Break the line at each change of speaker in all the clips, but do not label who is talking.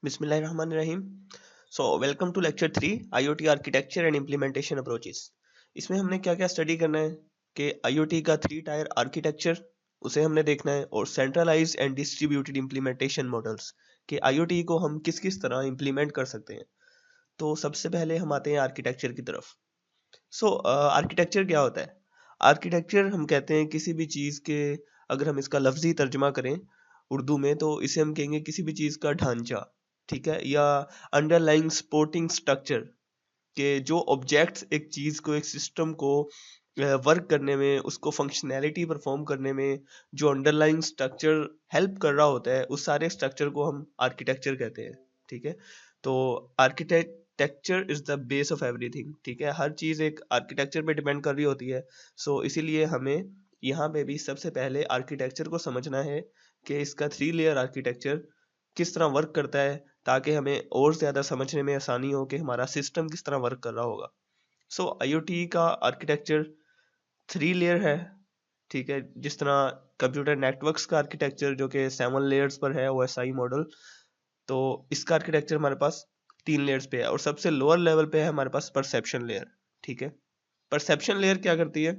बिस्मिल्लाहिर्रहमानिर्रहीम। Welcome to lecture 3 IoT architecture and implementation approaches. इसमें हमने क्या क्या स्टडी करना है कि आईओटी का 3 टायर आर्किटेक्चर उसे हमने देखना है, और centralised and distributed implementation models कि आईओटी को हम किस किस तरह इम्प्लीमेंट कर सकते हैं। तो सबसे पहले हम आते हैं आर्किटेक्चर की तरफ। आर्किटेक्चर क्या होता है? आर्किटेक्चर हम कहते हैं किसी भी चीज़ के, अगर हम इसका लफ्ज़ी तर्जमा करें उर्दू में तो इसे हम कहेंगे किसी भी चीज़ का ढांचा, ठीक है, या अंडरलाइंग सपोर्टिंग स्ट्रक्चर, के जो ऑब्जेक्ट्स एक चीज़ को, एक सिस्टम को वर्क करने में, उसको फंक्शनैलिटी परफॉर्म करने में जो अंडरलाइंग स्ट्रक्चर हेल्प कर रहा होता है, उस सारे स्ट्रक्चर को हम आर्किटेक्चर कहते हैं। ठीक है, तो architecture is the base of everything. ठीक है, हर चीज़ एक आर्किटेक्चर पे डिपेंड कर रही होती है। इसीलिए हमें यहाँ पे भी सबसे पहले आर्किटेक्चर को समझना है कि इसका 3 लेयर आर्किटेक्चर किस तरह वर्क करता है, ताकि हमें और ज़्यादा समझने में आसानी हो कि हमारा सिस्टम किस तरह वर्क कर रहा होगा। आईओटी का आर्किटेक्चर 3 लेयर है। ठीक है, जिस तरह कंप्यूटर नेटवर्क्स का आर्किटेक्चर जो कि 7 लेयर्स पर है, ओएसआई मॉडल, तो इसका आर्किटेक्चर हमारे पास 3 लेयर्स पे है। और सबसे लोअर लेवल पे है हमारे पास परसेप्शन लेयर। ठीक है, परसेप्शन लेयर क्या करती है?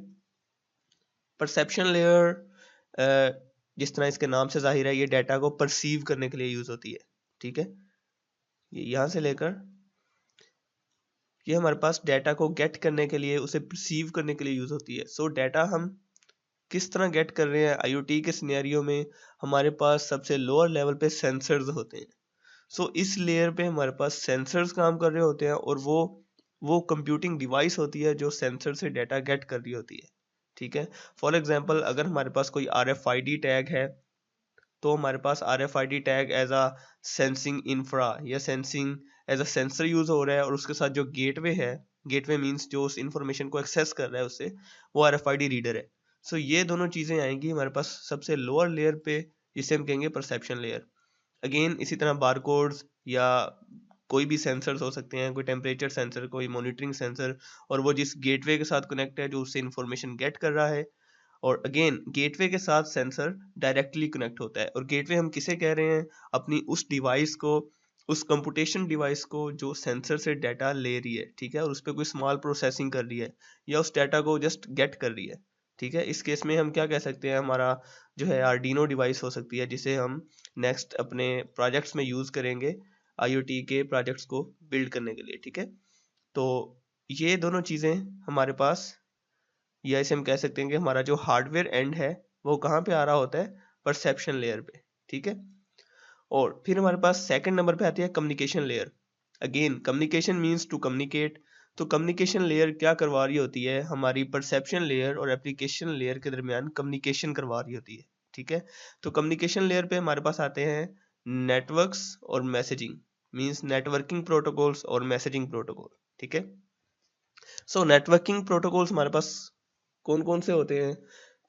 परसेप्शन लेयर जिस तरह इसके नाम से जाहिर है, ये डाटा को परसीव करने के लिए यूज होती है। ठीक है, ये यहाँ से लेकर ये हमारे पास डाटा को गेट करने के लिए, उसे परसीव करने के लिए यूज होती है। डाटा हम किस तरह गेट कर रहे हैं? आईओटी के सिनेरियो में हमारे पास सबसे लोअर लेवल पे सेंसर्स होते हैं। इस लेयर पे हमारे पास सेंसर्स काम कर रहे होते हैं, और वो कंप्यूटिंग डिवाइस होती है जो सेंसर से डाटा गेट कर रही होती है। ठीक है, फॉर एग्जांपल अगर हमारे पास कोई आरएफआईडी टैग है, तो हमारे पास RFID tag as a sensing infra या sensing as a sensor use हो रहा है, और उसके साथ जो गेटवे है, गेटवे मींस जो उस इंफॉर्मेशन को एक्सेस कर रहा है उससे, वो आरएफआईडी रीडर है। ये दोनों चीजें आएंगी हमारे पास सबसे लोअर लेयर पे, जिसे हम कहेंगे परसेप्शन लेयर। अगेन इसी तरह बारकोड्स या कोई भी सेंसर्स हो सकते हैं, कोई टेम्परेचर सेंसर, कोई मॉनिटरिंग सेंसर, और वो जिस गेटवे के साथ कनेक्ट है जो उससे इंफॉर्मेशन गेट कर रहा है। और अगेन गेटवे के साथ सेंसर डायरेक्टली कनेक्ट होता है। और गेटवे हम किसे कह रहे हैं? अपनी उस डिवाइस को, उस कंप्यूटेशन डिवाइस को जो सेंसर से डाटा ले रही है। ठीक है, और उस पर कोई स्मॉल प्रोसेसिंग कर रही है, या उस डाटा को जस्ट गेट कर रही है। ठीक है, इस केस में हम क्या कह सकते हैं? हमारा जो है आर्डिनो डिवाइस हो सकती है, जिसे हम नेक्स्ट अपने प्रोजेक्ट्स में यूज करेंगे आईओटी के प्रोजेक्ट्स को बिल्ड करने के लिए। ठीक है, तो ये दोनों चीजें हमारे पास, या इसे हम कह सकते हैं कि हमारा जो हार्डवेयर एंड है वो कहाँ पे आ रहा होता है? परसेप्शन लेयर पे। ठीक है, और फिर हमारे पास सेकंड नंबर पे आती है communication layer. Again communication means to communicate. तो कम्युनिकेशन लेयर क्या करवा रही होती है? हमारी परसेप्शन लेयर और एप्लीकेशन लेयर के दरमियान कम्युनिकेशन करवा रही होती है। ठीक है, तो कम्युनिकेशन लेयर पे हमारे पास आते हैं नेटवर्क्स और मैसेजिंग, मींस नेटवर्किंग प्रोटोकॉल्स और मैसेजिंग प्रोटोकॉल। ठीक है, नेटवर्किंग प्रोटोकॉल्स हमारे पास कौन कौन से होते हैं?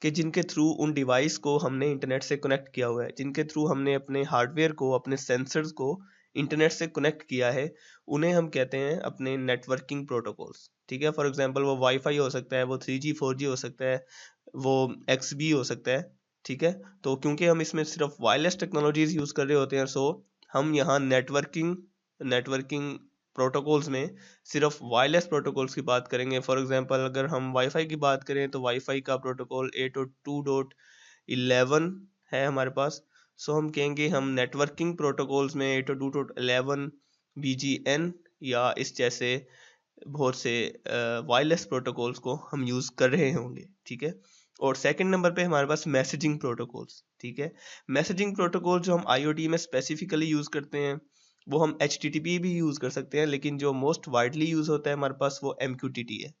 कि जिनके थ्रू उन डिवाइस को हमने इंटरनेट से कनेक्ट किया हुआ है, जिनके थ्रू हमने अपने हार्डवेयर को, अपने सेंसर्स को इंटरनेट से कनेक्ट किया है, उन्हें हम कहते हैं अपने नेटवर्किंग प्रोटोकॉल्स। ठीक है, फॉर एग्जांपल वो वाईफाई हो सकता है, वो 3G 4G हो सकता है, वो XB हो सकता है। ठीक है, तो क्योंकि हम इसमें सिर्फ वायरलेस टेक्नोलॉजीज यूज कर रहे होते हैं, हम यहाँ नेटवर्किंग नेटवर्किंग प्रोटोकॉल्स में सिर्फ वायरलेस प्रोटोकॉल्स की बात करेंगे। फॉर एग्जांपल अगर हम वाईफाई की बात करें, तो वाईफाई का प्रोटोकॉल 802.11 है हमारे पास। हम कहेंगे हम नेटवर्किंग प्रोटोकॉल्स में 802.11 BGN या इस जैसे बहुत से वायरलेस प्रोटोकॉल्स को हम यूज कर रहे होंगे। ठीक है, और सेकंड नंबर पे हमारे पास मैसेजिंग प्रोटोकॉल्स। ठीक है, मैसेजिंग प्रोटोकॉल जो हम आईओटी में स्पेसिफिकली यूज करते हैं, वो हम HTTP भी यूज कर सकते हैं, लेकिन जो मोस्ट वाइडली यूज होता है हमारे पास वो MQTT है।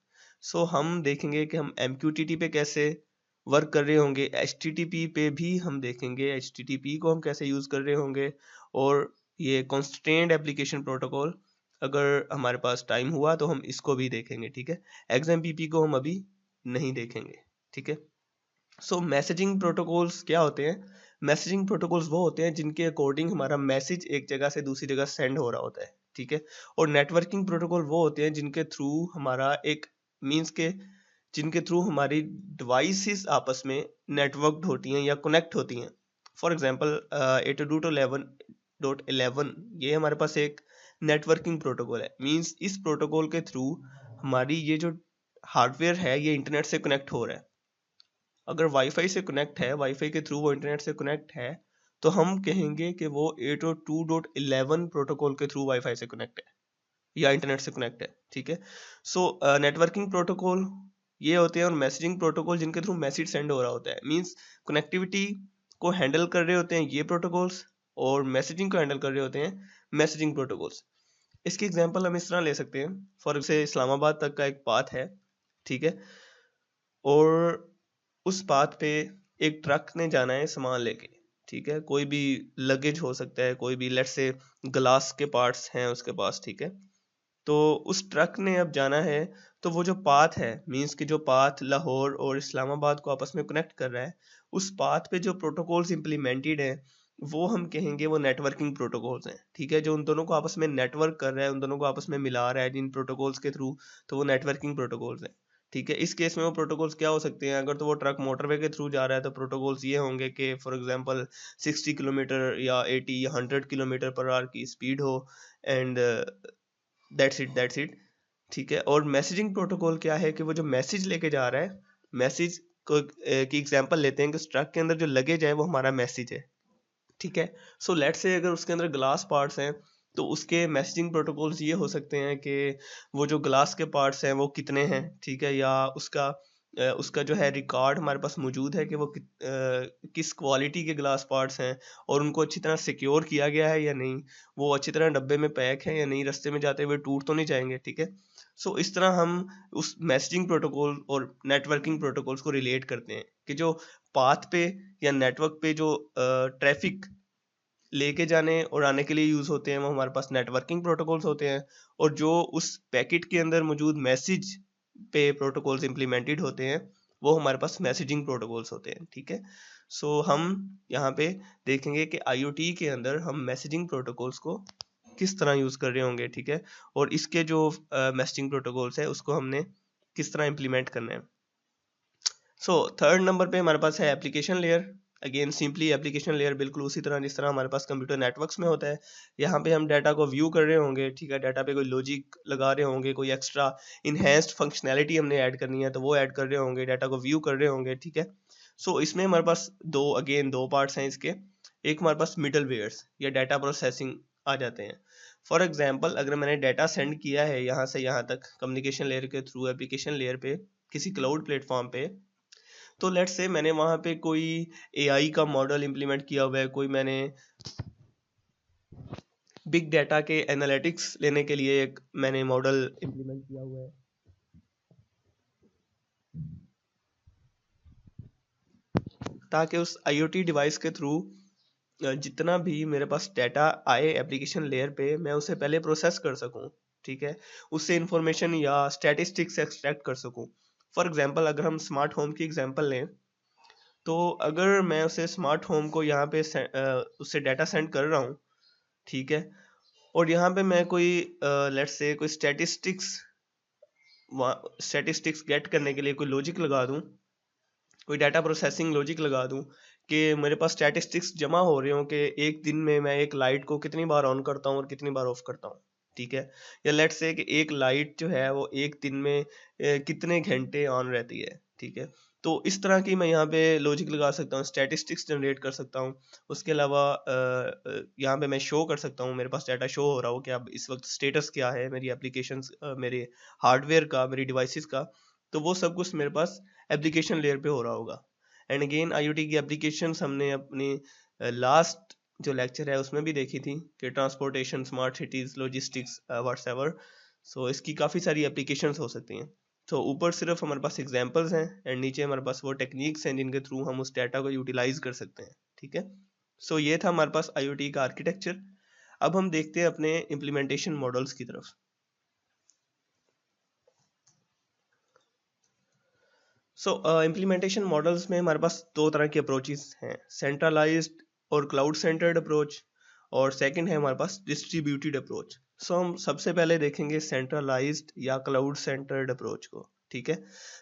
हम देखेंगे कि हम MQTT पे कैसे वर्क कर रहे होंगे, HTTP पे भी हम देखेंगे HTTP को हम कैसे यूज कर रहे होंगे, और ये कॉन्स्ट्रेंड एप्लीकेशन प्रोटोकॉल अगर हमारे पास टाइम हुआ तो हम इसको भी देखेंगे। ठीक है, XMPP को हम अभी नहीं देखेंगे। ठीक है, मैसेजिंग प्रोटोकॉल्स क्या होते हैं? मैसेजिंग प्रोटोकॉल्स वो होते हैं जिनके अकॉर्डिंग हमारा मैसेज एक जगह से दूसरी जगह सेंड हो रहा होता है। ठीक है, और नेटवर्किंग प्रोटोकॉल वो होते हैं जिनके थ्रू हमारा एक मींस के जिनके थ्रू हमारी डिवाइसेस आपस में नेटवर्क्ड होती हैं या कनेक्ट होती हैं। फॉर एग्जांपल 802.11 2.11 ये हमारे पास एक नेटवर्किंग प्रोटोकॉल है। मींस इस प्रोटोकॉल के थ्रू हमारी ये जो हार्डवेयर है ये इंटरनेट से कनेक्ट हो रहा है। अगर वाईफाई से कनेक्ट है, वाईफाई के थ्रू वो इंटरनेट से कनेक्ट है, तो हम कहेंगे कि वो 802.11 प्रोटोकॉल के थ्रू वाईफाई से कनेक्ट है या इंटरनेट से कनेक्ट है। ठीक है। सो नेटवर्किंग प्रोटोकॉल ये होते हैं और मैसेजिंग प्रोटोकॉल जिनके थ्रू मैसेज सेंड हो रहा होता है। मींस कनेक्टिविटी को हैंडल कर रहे होते हैं ये प्रोटोकॉल्स और मैसेजिंग को हैंडल कर रहे होते हैं मैसेजिंग प्रोटोकॉल्स। इसकी एग्जांपल हम इस तरह ले सकते हैं। फॉर से इस्लामाबाद तक का एक पाथ है, ठीक है, और उस पाथ पे एक ट्रक ने जाना है सामान लेके। ठीक है, कोई भी लगेज हो सकता है, कोई भी लेट्स से ग्लास के पार्ट्स हैं उसके पास। ठीक है, तो उस ट्रक ने अब जाना है, तो वो जो पाथ है, मींस कि जो पाथ लाहौर और इस्लामाबाद को आपस में कनेक्ट कर रहा है, उस पाथ पे जो प्रोटोकॉल्स इंप्लीमेंटेड हैं वो हम कहेंगे वो नेटवर्किंग प्रोटोकॉल्स हैं। ठीक है, जो उन दोनों को आपस में नेटवर्क कर रहा है, उन दोनों को आपस में मिला रहा है जिन प्रोटोकॉल्स के थ्रू, तो वो नेटवर्किंग प्रोटोकॉल्स हैं। ठीक है, इस केस में वो प्रोटोकॉल्स क्या हो सकते हैं? अगर तो वो ट्रक मोटरवे के थ्रू जा रहा है तो प्रोटोकॉल्स ये होंगे कि फॉर एग्जांपल 60 किलोमीटर या 80 या 100 किलोमीटर पर आवर की स्पीड हो, एंड दैट्स इट। ठीक है, और मैसेजिंग प्रोटोकॉल क्या है कि वो जो मैसेज लेके जा रहा है, मैसेज को की एग्जांपल लेते हैं कि उस ट्रक के अंदर जो लगेज है वो हमारा मैसेज है। ठीक है, सो लेट्स से अगर उसके अंदर ग्लास पार्ट्स हैं तो उसके मैसेजिंग प्रोटोकॉल्स ये हो सकते हैं कि वो जो ग्लास के पार्ट्स हैं वो कितने हैं। ठीक है, या उसका जो है रिकॉर्ड हमारे पास मौजूद है कि वो किस क्वालिटी के ग्लास पार्ट्स हैं और उनको अच्छी तरह सिक्योर किया गया है या नहीं, वो अच्छी तरह डब्बे में पैक है या नहीं, रास्ते में जाते हुए टूट तो नहीं जाएंगे। ठीक है, सो इस तरह हम उस मैसेजिंग प्रोटोकॉल और नेटवर्किंग प्रोटोकॉल्स को रिलेट करते हैं कि जो पाथ पे या नेटवर्क पे जो ट्रैफिक लेके जाने और आने के लिए यूज होते हैं वो हमारे पास नेटवर्किंग प्रोटोकॉल्स होते हैं, और जो उस पैकेट के अंदर मौजूद मैसेज पे प्रोटोकॉल्स इंप्लीमेंटेड होते हैं वो हमारे पास मैसेजिंग प्रोटोकॉल्स होते हैं। ठीक है, सो हम यहाँ पे देखेंगे कि आईओटी के अंदर हम मैसेजिंग प्रोटोकॉल्स को किस तरह यूज कर रहे होंगे। ठीक है, और इसके जो मैसेजिंग प्रोटोकॉल्स है उसको हमने किस तरह इंप्लीमेंट करना है। सो थर्ड नंबर पे हमारे पास है application layer. Again simply application layer बिल्कुल उसी तरह जिस तरह हमारे पास कंप्यूटर नेटवर्क्स में होता है। यहाँ पे हम डाटा को व्यू कर रहे होंगे। ठीक है, डाटा पे कोई लॉजिक लगा रहे होंगे, कोई एक्स्ट्रा इनहेंस्ड फंक्शनैलिटी हमने ऐड करनी है तो वो ऐड कर रहे होंगे, डाटा को व्यू कर रहे होंगे। ठीक है, सो इसमें हमारे पास दो पार्ट्स हैं इसके। एक हमारे पास मिडल वेयर्स या डाटा प्रोसेसिंग आ जाते हैं। फॉर एग्जाम्पल अगर मैंने डाटा सेंड किया है यहाँ से यहाँ तक कम्युनिकेशन लेयर के थ्रू एप्लीकेशन लेयर पे किसी क्लाउड प्लेटफॉर्म पे, तो लेट्स से मैंने वहां पे कोई एआई का मॉडल इंप्लीमेंट किया हुआ है, कोई मैंने बिग डाटा के एनालिटिक्स लेने के लिए एक मैंने मॉडल इंप्लीमेंट किया हुआ है, ताकि उस आईओटी डिवाइस के थ्रू जितना भी मेरे पास डाटा आए एप्लीकेशन लेयर पे मैं उसे पहले प्रोसेस कर सकूं। ठीक है, उससे इंफॉर्मेशन या स्टैटिस्टिक्स एक्सट्रैक्ट कर सकूं। फॉर एग्जांपल अगर हम स्मार्ट होम की एग्जांपल लें, तो अगर मैं उसे स्मार्ट होम को यहाँ पे उससे डाटा सेंड कर रहा हूँ, ठीक है, और यहाँ पे मैं कोई लेट्स से कोई स्टैटिस्टिक्स गेट करने के लिए कोई लॉजिक लगा दूँ, कोई डाटा प्रोसेसिंग लॉजिक लगा दूँ कि मेरे पास स्टैटिस्टिक्स जमा हो रहे हो कि एक दिन में मैं एक लाइट को कितनी बार ऑन करता हूँ और कितनी बार ऑफ करता हूँ। ठीक है, या लेट्स से कि एक लाइट जो है वो एक दिन में कितने घंटे ऑन रहती है। ठीक है, तो इस तरह की मैं यहाँ पे लॉजिक लगा सकता हूँ, स्टैटिस्टिक्स जनरेट कर सकता हूँ। उसके अलावा यहाँ पे मैं शो कर सकता हूँ, मेरे पास डाटा शो हो रहा हो कि अब इस वक्त स्टेटस क्या है मेरी एप्लीकेशंस, मेरे हार्डवेयर का, मेरी डिवाइसेस का, तो वो सब कुछ मेरे पास एप्लीकेशन लेयर पे हो रहा होगा। एंड अगेन आईओटी की एप्लीकेशंस हमने अपनी लास्ट जो लेक्चर है उसमें भी देखी थी कि transportation, smart cities, logistics, whatsoever. So इसकी काफ़ी सारी एप्लीकेशंस हो सकती हैं। तो ऊपर सिर्फ हमारे पास एग्जांपल्स हैं एंड नीचे हमारे पास वो टेक्निक्स हैं जिनके थ्रू हम उस डाटा को यूटिलाइज कर सकते हैं। ठीक है, सो ये था हमारे पास आईओटी का आर्किटेक्चर। अब हम देखते हैं अपने इम्प्लीमेंटेशन मॉडल्स की तरफ। सो इम्प्लीमेंटेशन मॉडल्स में हमारे पास दो तरह के अप्रोचेस हैं, सेंट्रलाइज्ड और क्लाउड सेंटर्ड अप्रोच, और सेकंड है हमारे पास डिस्ट्रीब्यूटेड अप्रोच। सो हम सबसे पहले देखेंगे सेंट्रलाइज्ड या क्लाउड सेंटर्ड अप्रोच को। ठीक है,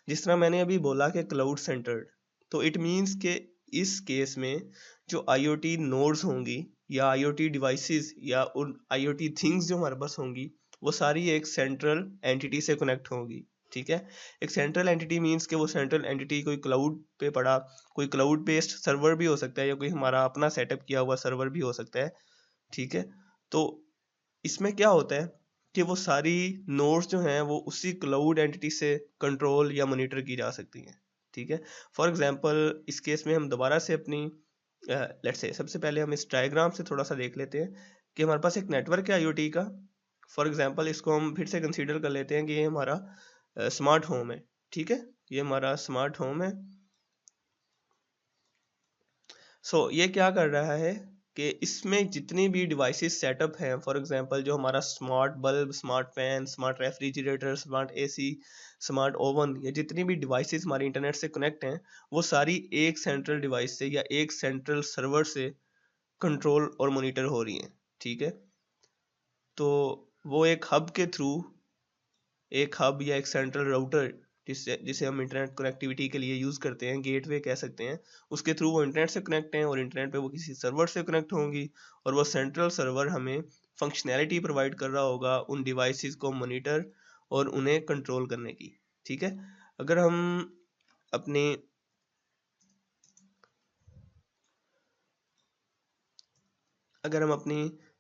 जिस तरह मैंने अभी बोला कि क्लाउड सेंटर्ड, तो इट मीन्स के इस केस में जो आईओटी नोड्स होंगी या आईओटी डिवाइसेस या उन आईओटी थिंग्स जो हमारे पास होंगी वो सारी एक सेंट्रल एंटिटी से कनेक्ट होंगी। ठीक है, एक सेंट्रल एंटिटी मींस कि वो सेंट्रल एंटिटी कोई क्लाउड पे पड़ा, कोई क्लाउड बेस्ड सर्वर भी हो सकता है या कोई हमारा अपना सेटअप किया हुआ सर्वर भी हो सकता है। ठीक है, तो इसमें क्या होता है कि वो सारी नोड्स जो हैं वो उसी क्लाउड एंटिटी से कंट्रोल या मॉनिटर की जा सकती हैं। ठीक है, फॉर एग्जांपल इस केस में हम दोबारा से अपनी लेट्स से सबसे पहले हम इस डायग्राम से थोड़ा सा देख लेते हैं कि हमारे पास एक नेटवर्क है आईओटी का। फॉर एग्जांपल इसको हम फिर से कंसीडर कर लेते हैं कि ये हमारा स्मार्ट होम है। ठीक है, ये हमारा स्मार्ट होम है। सो ये क्या कर रहा है कि इसमें जितनी भी डिवाइसेस सेटअप हैं, फॉर एग्जांपल जो हमारा smart bulb, smart fan, smart refrigerator, smart AC, smart oven, ये जितनी भी डिवाइसेस हमारी इंटरनेट से कनेक्ट हैं वो सारी एक सेंट्रल डिवाइस से या एक सेंट्रल सर्वर से कंट्रोल और मॉनिटर हो रही हैं। ठीक है, तो वो एक हब के थ्रू, एक हब या एक सेंट्रल राउटर जिसे जिसे हम इंटरनेट कनेक्टिविटी के लिए यूज़ करते हैं, गेटवे कह सकते हैं, उसके थ्रू वो इंटरनेट से कनेक्ट हैं और इंटरनेट पे वो किसी सर्वर से कनेक्ट होंगी और वो सेंट्रल सर्वर हमें फंक्शनैलिटी प्रोवाइड कर रहा होगा उन डिवाइसेस को मॉनिटर और उन्हें कंट्रोल करने की। ठीक है, अगर हम अपने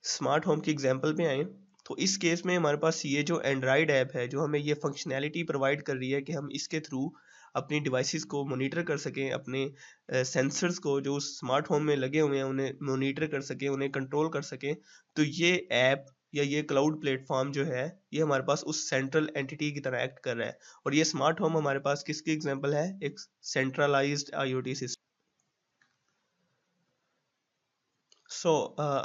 स्मार्ट होम की एग्जांपल पे आए तो इस केस में हमारे पास ये जो एंड्रॉयड ऐप है जो हमें ये फंक्शनैलिटी प्रोवाइड कर रही है कि हम इसके थ्रू अपनी डिवाइसेस को मॉनिटर कर सकें, अपने सेंसर्स को जो स्मार्ट होम में लगे हुए हैं उन्हें मॉनिटर कर सकें, उन्हें कंट्रोल कर सकें। तो ये ऐप या ये क्लाउड प्लेटफॉर्म जो है ये हमारे पास उस सेंट्रल एंटिटी की तरह एक्ट कर रहा है। और ये स्मार्ट होम हमारे पास किसकी एग्जांपल है? एक सेंट्रलाइज्ड आईओटी सिस्टम।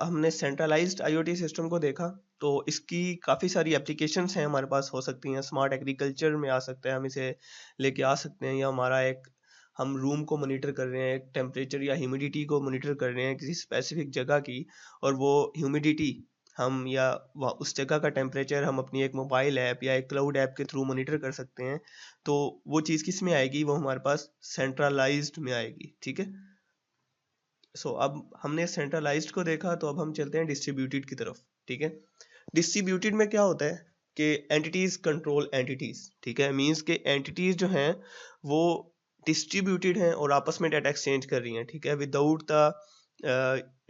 हमने सेंट्रलाइज्ड आईओटी सिस्टम को देखा तो इसकी काफ़ी सारी एप्लीकेशंस हैं हमारे पास हो सकती हैं। स्मार्ट एग्रीकल्चर में आ सकता है, हम इसे लेके आ सकते हैं, या हमारा एक हम रूम को मॉनिटर कर रहे हैं, एक टेम्परेचर या ह्यूमिडिटी को मॉनिटर कर रहे हैं किसी स्पेसिफिक जगह की, और वो ह्यूमिडिटी हम या उस जगह का टेम्परेचर हम अपनी एक मोबाइल ऐप या एक क्लाउड ऐप के थ्रू मॉनिटर कर सकते हैं। तो वो चीज़ किस में आएगी? वो हमारे पास सेंट्रलाइज्ड में आएगी। ठीक है, अब हमने सेंट्रलाइज्ड को देखा तो अब हम चलते हैं डिस्ट्रीब्यूटेड की तरफ। ठीक है, डिस्ट्रीब्यूटेड में क्या होता है कि एंटिटीज कंट्रोल एंटिटीज। ठीक है, मींस के एंटिटीज जो हैं वो डिस्ट्रीब्यूटेड हैं और आपस में डाटा एक्सचेंज कर रही हैं। ठीक है, without the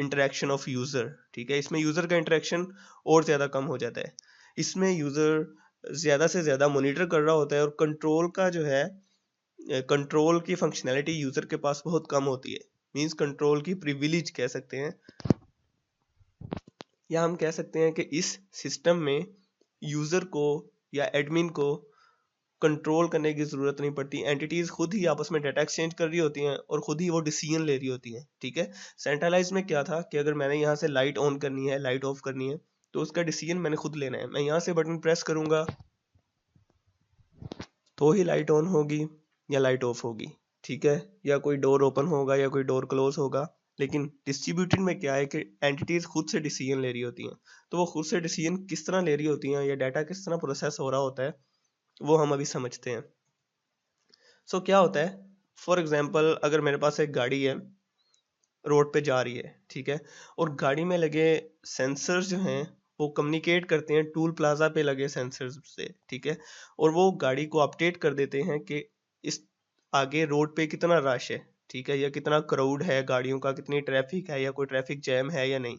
interaction of user. ठीक है, इसमें यूजर का इंटरेक्शन और ज्यादा कम हो जाता है। इसमें यूजर ज्यादा से ज्यादा मॉनिटर कर रहा होता है और कंट्रोल का जो है कंट्रोल की फंक्शनैलिटी यूजर के पास बहुत कम होती है। मींस कंट्रोल की प्रिविलेज कह सकते हैं, या हम कह सकते हैं कि इस सिस्टम में यूजर को या एडमिन को कंट्रोल करने की जरूरत नहीं पड़ती। एंटिटीज खुद ही आपस में डाटा एक्सचेंज कर रही होती हैं और खुद ही वो डिसीजन ले रही होती हैं। ठीक है, सेंट्रलाइज में क्या था कि अगर मैंने यहाँ से लाइट ऑन करनी है, लाइट ऑफ करनी है, तो उसका डिसीजन मैंने खुद लेना है। मैं यहाँ से बटन प्रेस करूंगा तो ही लाइट ऑन होगी या लाइट ऑफ होगी। ठीक है, या कोई डोर ओपन होगा या कोई डोर क्लोज होगा। लेकिन डिस्ट्रीब्यूटेड में क्या है कि एंटिटीज खुद से डिसीजन ले रही होती हैं। तो वो खुद से डिसीजन किस तरह ले रही होती हैं या डाटा किस तरह प्रोसेस हो रहा होता है वो हम अभी समझते हैं। क्या होता है, फॉर एग्जाम्पल अगर मेरे पास एक गाड़ी है, रोड पे जा रही है, ठीक है, और गाड़ी में लगे सेंसर्स जो हैं वो कम्युनिकेट करते हैं टूल प्लाजा पे लगे सेंसर्स से। ठीक है, और वो गाड़ी को अपडेट कर देते हैं कि इस आगे रोड पे कितना रश है। ठीक है, या कितना क्राउड है गाड़ियों का, कितनी ट्रैफिक है या कोई ट्रैफिक जैम है या नहीं।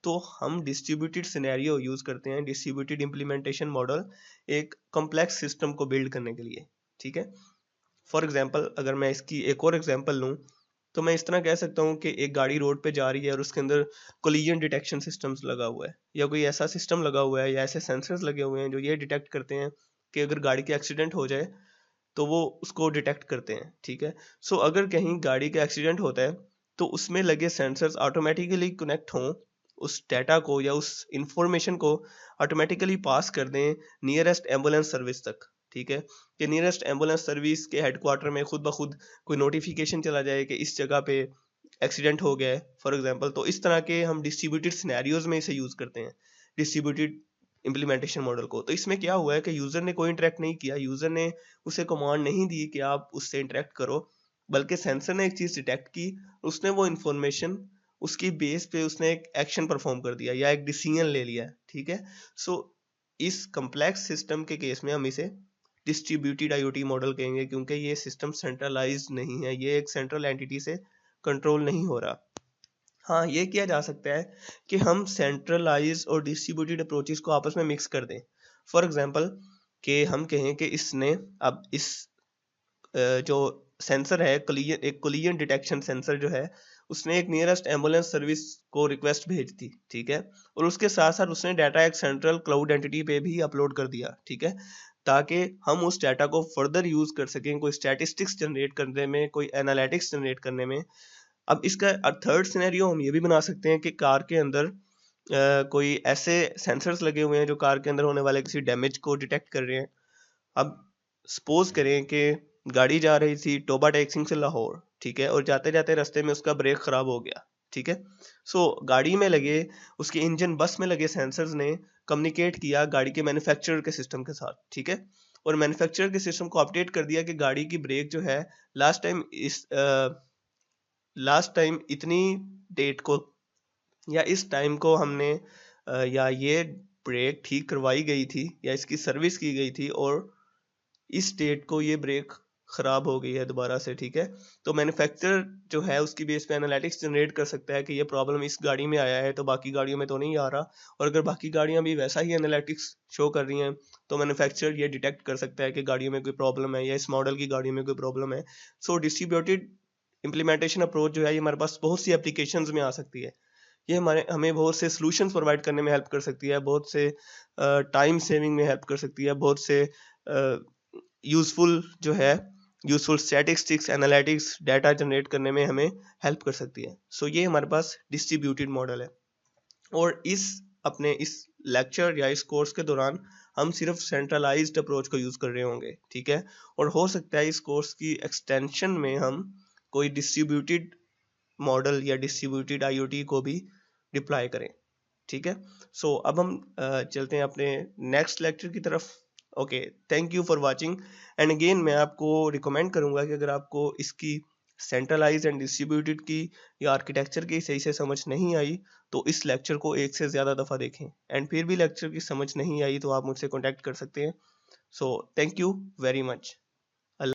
तो हम डिस्ट्रीब्यूटेड सिनेरियो यूज करते हैं, डिस्ट्रीब्यूटेड इम्प्लीमेंटेशन मॉडल, एक कॉम्प्लेक्स सिस्टम को बिल्ड करने के लिए। ठीक है, फॉर एग्जाम्पल अगर मैं इसकी एक और एग्जाम्पल लूँ तो मैं इस तरह कह सकता हूँ कि एक गाड़ी रोड पे जा रही है और उसके अंदर कोलिजन डिटेक्शन सिस्टम्स लगा हुआ है, या कोई ऐसा सिस्टम लगा हुआ है या ऐसे सेंसर्स लगे हुए हैं जो ये डिटेक्ट करते हैं कि अगर गाड़ी के एक्सीडेंट हो जाए तो वो उसको डिटेक्ट करते हैं। ठीक है, अगर कहीं गाड़ी का एक्सीडेंट होता है तो उसमें लगे सेंसर्स ऑटोमेटिकली कनेक्ट हों, उस डाटा को या उस इंफॉर्मेशन को ऑटोमेटिकली पास कर दें नियरेस्ट एम्बुलेंस सर्विस तक। ठीक है, कि नियरेस्ट एम्बुलेंस सर्विस के हेडक्वार्टर में खुद ब खुद कोई नोटिफिकेशन चला जाए कि इस जगह पे एक्सीडेंट हो गया है, फॉर एग्जांपल। तो इस तरह के हम डिस्ट्रीब्यूटेड सिनेरियोज में इसे यूज करते हैं, डिस्ट्रीब्यूटेड इम्प्लीमेंटेशन मॉडल को। तो इसमें क्या हुआ है कि यूजर ने कोई इंटरेक्ट नहीं किया, यूजर ने उसे कमांड नहीं दी कि आप उससे इंटरेक्ट करो, बल्कि सेंसर ने एक चीज डिटेक्ट की, उसने वो इंफॉर्मेशन उसकी बेस पे उसने एक एक्शन परफॉर्म कर दिया या एक डिसीजन ले लिया, ठीक है। सो इस कम्प्लेक्स सिस्टम के केस में हम इसे डिस्ट्रीब्यूटेड आईओटी मॉडल कहेंगे, क्योंकि ये सिस्टम सेंट्रलाइज नहीं है, ये एक सेंट्रल एंटिटी से कंट्रोल नहीं हो रहा। हाँ, ये किया जा सकता है कि हम सेंट्रलाइज और डिस्ट्रीब्यूटेड अप्रोचेस को आपस में मिक्स कर दें। फॉर एग्जांपल कि हम कहें कि इसने अब इस जो सेंसर है एक कोलिजन डिटेक्शन सेंसर जो है, उसने एक नियरेस्ट एम्बुलेंस सर्विस को रिक्वेस्ट भेज दी, ठीक है, और उसके साथ साथ उसने डाटा एक सेंट्रल क्लाउड एंटिटी पे भी अपलोड कर दिया, ठीक है, ताकि हम उस डाटा को फर्दर यूज कर सकें कोई स्टैटिस्टिक्स जनरेट करने में, कोई एनालिटिक्स जनरेट करने में। अब इसका थर्ड सिनेरियो हम ये भी बना सकते हैं कि कार के अंदर कोई ऐसे सेंसर्स लगे हुए हैं जो कार के अंदर होने वाले किसी डैमेज को डिटेक्ट कर रहे हैं। अब सपोज करें कि गाड़ी जा रही थी टोबा टैक्सिंग से लाहौर, ठीक है, और जाते जाते रास्ते में उसका ब्रेक खराब हो गया, ठीक है। सो गाड़ी में लगे उसके इंजन बस में लगे सेंसर्स ने कम्युनिकेट किया गाड़ी के मैन्युफैक्चरर के सिस्टम के साथ, ठीक है, और मैन्युफैक्चरर के सिस्टम को अपडेट कर दिया कि गाड़ी की ब्रेक जो है लास्ट टाइम इतनी डेट को या इस टाइम को हमने या ये ब्रेक ठीक करवाई गई थी या इसकी सर्विस की गई थी, और इस डेट को ये ब्रेक खराब हो गई है दोबारा से, ठीक है। तो मैन्युफैक्चरर जो है उसकी बेस पे एनालिटिक्स जनरेट कर सकता है कि ये प्रॉब्लम इस गाड़ी में आया है तो बाकी गाड़ियों में तो नहीं आ रहा, और अगर बाकी गाड़ियां भी वैसा ही एनालिटिक्स शो कर रही हैं तो मैन्युफैक्चरर ये डिटेक्ट कर सकता है कि गाड़ियों में कोई प्रॉब्लम है या इस मॉडल की गाड़ियों में कोई प्रॉब्लम है। सो डिस्ट्रीब्यूटेड इम्प्लीमेंटेशन अप्रोच जो है ये हमारे पास बहुत सी एप्लीकेशंस में आ सकती है। ये हमें बहुत से सॉल्यूशंस प्रोवाइड करने में हेल्प कर सकती है, बहुत से टाइम सेविंग में हेल्प कर सकती है, बहुत से यूजफुल जो है useful statistics analytics data generate करने में हमें हेल्प कर सकती है। सो ये हमारे पास डिस्ट्रीब्यूटेड मॉडल है, और अपने इस लेक्चर या इस कोर्स के दौरान हम सिर्फ सेंट्रलाइज्ड अप्रोच को यूज कर रहे होंगे, ठीक है, और हो सकता है इस कोर्स की एक्सटेंशन में हम कोई डिस्ट्रीब्यूटेड मॉडल या डिस्ट्रीब्यूटेड आईओटी को भी डिप्लॉय करें, ठीक है। सो अब हम चलते हैं अपने नेक्स्ट लेक्चर की तरफ। Okay, thank you for watching. And again मैं आपको रिकमेंड करूंगा कि अगर आपको इसकी सेंट्रलाइज एंड डिस्ट्रीब्यूटेड की या आर्किटेक्चर की सही से समझ नहीं आई तो इस लेक्चर को एक से ज़्यादा दफ़ा देखें, एंड फिर भी लेक्चर की समझ नहीं आई तो आप मुझसे कॉन्टैक्ट कर सकते हैं। So thank you very much.